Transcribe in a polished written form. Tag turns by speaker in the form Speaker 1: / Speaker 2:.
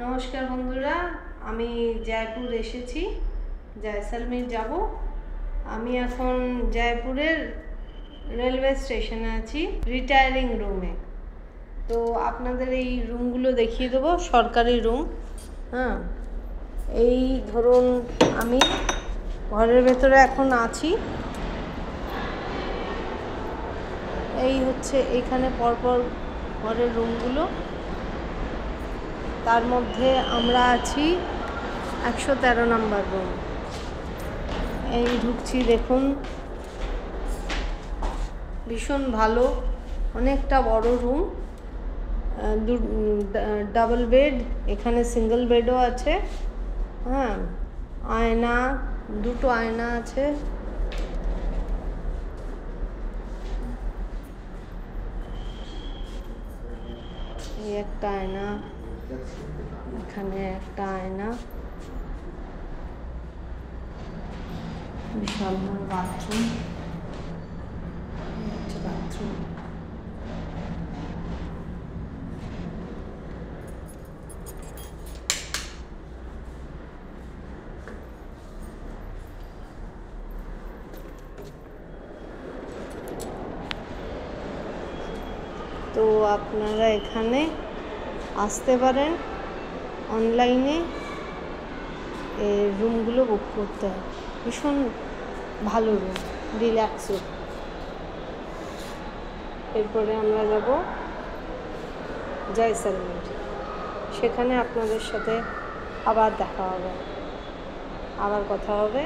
Speaker 1: নমস্কার বন্ধুরা, আমি জয়পুর এসেছি, জয়সলমের যাব। আমি এখন জয়পুরের রেলওয়ে স্টেশনে আছি, রিটায়ারিং রুমে। তো আপনাদের এই রুমগুলো দেখিয়ে দেবো, সরকারি রুম। হ্যাঁ, এই ধরুন আমি ঘরের ভেতরে এখন আছি। এই হচ্ছে এখানে পরপর ঘরের রুমগুলো, তার মধ্যে আমরা আছি 113 নম্বর রুম। এই ঢুকছি, দেখুন ভীষণ ভালো, অনেকটা বড় রুম, ডাবল বেড, এখানে সিঙ্গেল বেডও আছে। হ্যাঁ, আয়না, দুটো আয়না আছে। এই একটা আয়না, এখানে একটা আয়না, বিশাল বড় বাথরুম, হচ্ছে বাথরুম। তো আপনারা এখানে আসতে পারেন, অনলাইনে এই রুমগুলো বুক করতে হয়। ভীষণ ভালো রুম, রিল্যাক্স রুম। এরপরে আমরা যাব জয়সলমের, সেখানে আপনাদের সাথে আবার দেখা হবে, আবার কথা হবে।